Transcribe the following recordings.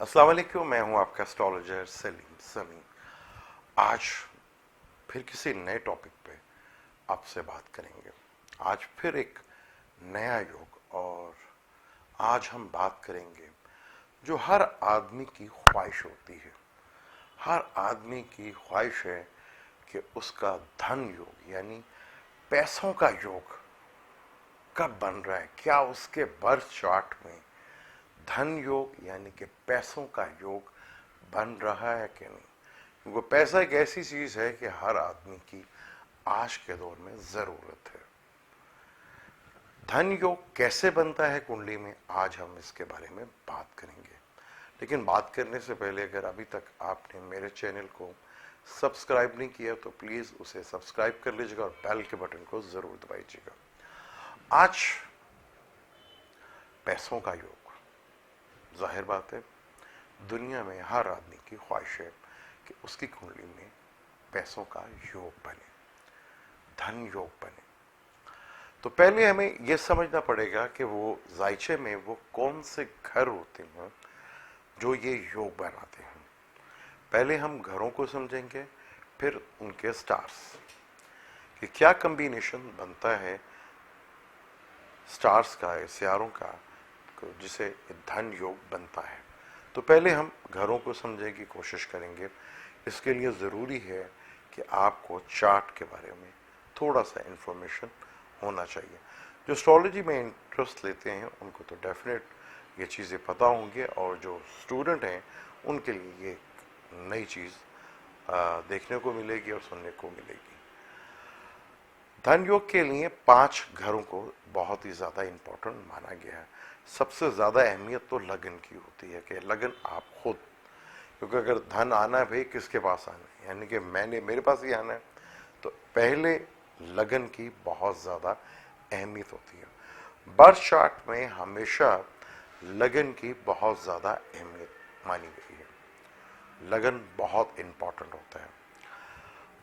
अस्सलाम वालेकुम। मैं हूं आपका एस्ट्रोलॉजर सलीम समी। आज फिर किसी नए टॉपिक पे आपसे बात करेंगे। आज फिर एक नया योग, और आज हम बात करेंगे जो हर आदमी की ख्वाहिश होती है। हर आदमी की ख्वाहिश है कि उसका धन योग यानी पैसों का योग कब बन रहा है, क्या उसके बर्थ चार्ट में धन योग यानी कि पैसों का योग बन रहा है कि नहीं। क्योंकि पैसा एक ऐसी चीज है कि हर आदमी की आज के दौर में जरूरत है। धन योग कैसे बनता है कुंडली में, आज हम इसके बारे में बात करेंगे। लेकिन बात करने से पहले अगर अभी तक आपने मेरे चैनल को सब्सक्राइब नहीं किया तो प्लीज उसे सब्सक्राइब कर लीजिएगा और बेल के बटन को जरूर दबाइएगा। आज पैसों का योग, जाहिर बात है दुनिया में हर आदमी की ख्वाहिश है कि उसकी कुंडली में पैसों का योग बने, धन योग बने। तो पहले हमें यह समझना पड़ेगा कि वो जायचे में वो कौन से घर होते हैं जो ये योग बनाते हैं। पहले हम घरों को समझेंगे, फिर उनके स्टार्स कि क्या कॉम्बिनेशन बनता है स्टार्स का, सितारों का, जिसे धन योग बनता है। तो पहले हम घरों को समझने की कोशिश करेंगे। इसके लिए ज़रूरी है कि आपको चार्ट के बारे में थोड़ा सा इंफॉर्मेशन होना चाहिए। जो एस्ट्रोलॉजी में इंटरेस्ट लेते हैं उनको तो डेफिनेट ये चीज़ें पता होंगी, और जो स्टूडेंट हैं उनके लिए ये नई चीज़ देखने को मिलेगी और सुनने को मिलेगी। धन योग के लिए 5 घरों को बहुत ही ज़्यादा इम्पोर्टेंट माना गया है। सबसे ज़्यादा अहमियत तो लगन की होती है कि लगन आप खुद, क्योंकि अगर धन आना है भाई किसके पास आना है, यानी कि मेरे पास ही आना है, तो पहले लगन की बहुत ज़्यादा अहमियत होती है। बर्थ चार्ट में हमेशा लगन की बहुत ज़्यादा अहमियत मानी गई है। लगन बहुत इम्पोर्टेंट होता है।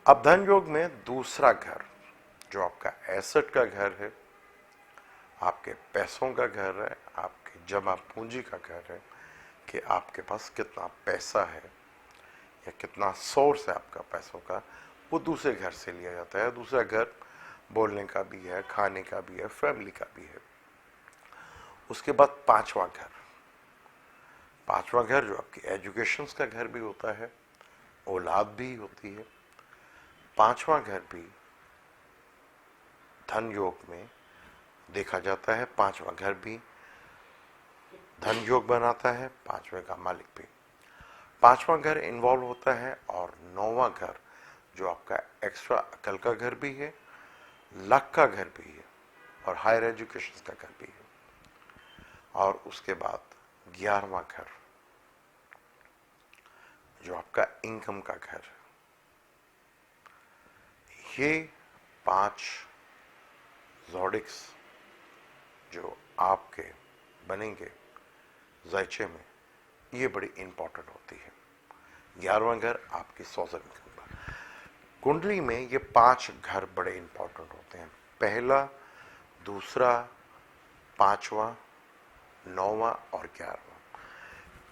अब धन योग में दूसरा घर जो आपका एसेट का घर है, आपके पैसों का घर है, आपके जमा पूंजी का घर है कि आपके पास कितना पैसा है या कितना सोर्स है आपका पैसों का, वो दूसरे घर से लिया जाता है। दूसरा घर बोलने का भी है, खाने का भी है, फैमिली का भी है। उसके बाद पांचवा घर जो आपकी एजुकेशन का घर भी होता है, औलाद भी होती है। पांचवा घर भी धन योग में देखा जाता है। पांचवा घर भी धन योग बनाता है, पांचवे का मालिक भी। पांचवा घर इन्वॉल्व होता है, और 9वां घर जो आपका एक्स्ट्रा अकल का घर भी है, लक का घर भी है, और हायर एजुकेशन का घर भी है। और उसके बाद 11वां घर जो आपका इनकम का घर है। ये 5 ज़ोडिक्स जो आपके बनेंगे जायचे में, ये बड़ी इंपॉर्टेंट होती है। 11वां घर आपकी सोशल इनकम। कुंडली में ये 5 घर बड़े इंपॉर्टेंट होते हैं। पहला, दूसरा, 5वां, 9वां और 11वां।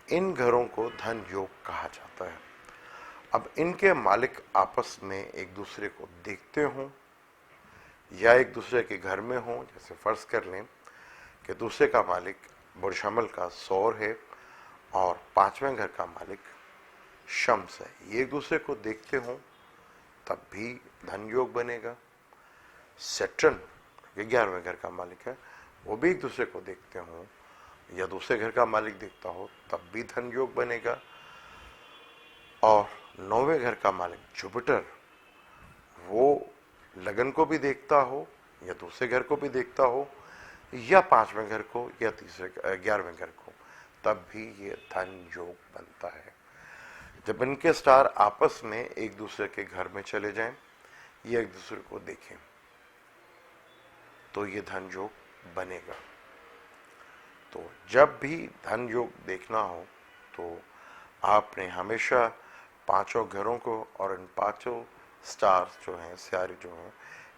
इन घरों को धन योग कहा जाता है। अब इनके मालिक आपस में एक दूसरे को देखते हों या एक दूसरे के घर में हों। जैसे फर्ज कर लें कि दूसरे का मालिक बुर्ज हमल का सौर है और 5वें घर का मालिक शम्स है, ये एक दूसरे को देखते हों तब भी धन योग बनेगा। सैटर्न 11वें घर का मालिक है, वो भी एक दूसरे को देखते हों या दूसरे घर का मालिक देखता हो तब भी धन योग बनेगा। और 9वें घर का मालिक जुपिटर, वो लगन को भी देखता हो या दूसरे घर को भी देखता हो या 5वें घर को या 11वें घर को, तब भी ये धन योग बनता है। जब इनके स्टार आपस में एक दूसरे के घर में चले जाएं या एक दूसरे को देखें तो ये धन योग बनेगा। तो जब भी धन योग देखना हो तो आपने हमेशा 5 घरों को और इन 5 स्टार्स जो हैं, सितारे जो हैं,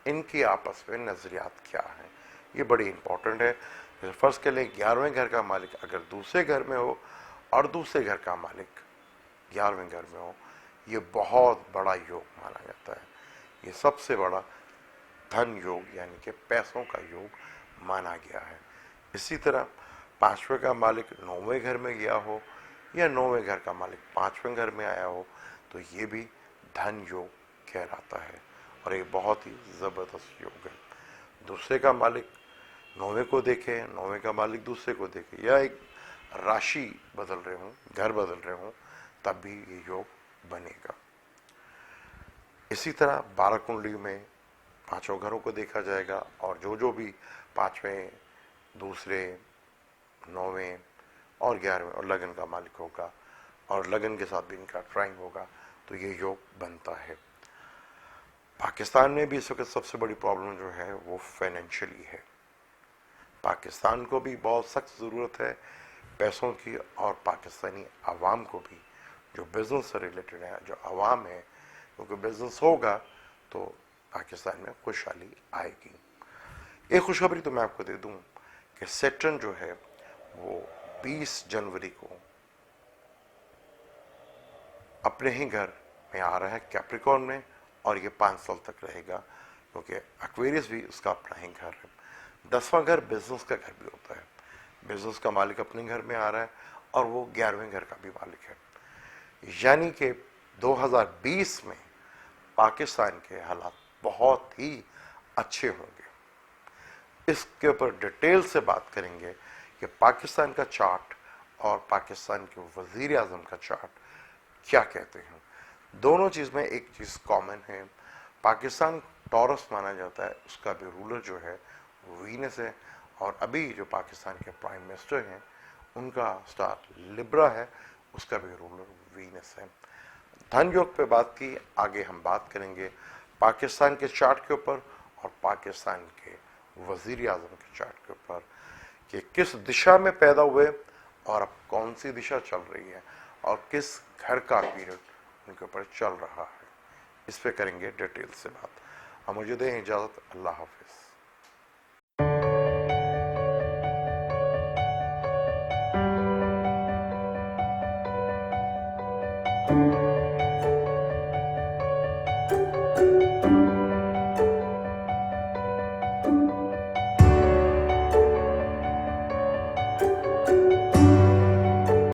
इनकी आपस में नजरियात क्या है, ये बड़ी इंपॉर्टेंट है। फर्स्ट के लिए 11वें घर का मालिक अगर दूसरे घर में हो और दूसरे घर का मालिक 11वें घर में हो, ये बहुत बड़ा योग माना जाता है। ये सबसे बड़ा धन योग यानी कि पैसों का योग माना गया है। इसी तरह 5वें का मालिक 9वें घर में गया हो या 9वें घर का मालिक 5वें घर में आया हो तो ये भी धन योग कहलाता है और ये बहुत ही ज़बरदस्त योग है। दूसरे का मालिक 9वें को देखे, 9वें का मालिक दूसरे को देखे या एक राशि बदल रहे हों, घर बदल रहे हों, तब भी ये योग बनेगा। इसी तरह 12 कुंडली में 5 घरों को देखा जाएगा और जो भी 5वें, दूसरे, 9वें और 11वें और लगन का मालिक होगा और लगन के साथ भी इनका ट्राइंग होगा तो ये योग बनता है। पाकिस्तान में भी इस वक्त सबसे बड़ी प्रॉब्लम जो है वो फाइनेंशियली है। पाकिस्तान को भी बहुत सख्त ज़रूरत है पैसों की और पाकिस्तानी आवाम को भी, जो बिज़नेस से रिलेटेड है, जो आवाम है, क्योंकि बिज़नेस होगा तो पाकिस्तान में खुशहाली आएगी। एक खुशखबरी तो मैं आपको दे दूं कि सैटर्न जो है वो 20 जनवरी को अपने ही घर में आ रहा है कैप्रिकॉर्न में और ये 5 साल तक रहेगा, क्योंकि एक्वेरियस भी उसका अपना ही घर है। 10वां घर बिजनेस का घर भी होता है, बिजनेस का मालिक अपने घर में आ रहा है और वो 11वें घर का भी मालिक है। यानी कि 2020 में पाकिस्तान के हालात बहुत ही अच्छे होंगे। इसके ऊपर डिटेल से बात करेंगे कि पाकिस्तान का चार्ट और पाकिस्तान के वजीर आजम का चार्ट क्या कहते हैं। दोनों चीज़ में एक चीज़ कॉमन है, पाकिस्तान टॉरस माना जाता है, उसका भी रूलर जो है वीनस है और अभी जो पाकिस्तान के प्राइम मिनिस्टर हैं उनका स्टार लिब्रा है, उसका भी रूलर वीनस है। धन योग पे बात की, आगे हम बात करेंगे पाकिस्तान के चार्ट के ऊपर और पाकिस्तान के वजीर आजम के चार्ट के ऊपर कि किस दिशा में पैदा हुए और अब कौन सी दिशा चल रही है और किस घर का पीरियड उनके ऊपर चल रहा है। इस पे करेंगे डिटेल से बात। हम मुझे दें इजाज़त। अल्लाह हाफ़िज़।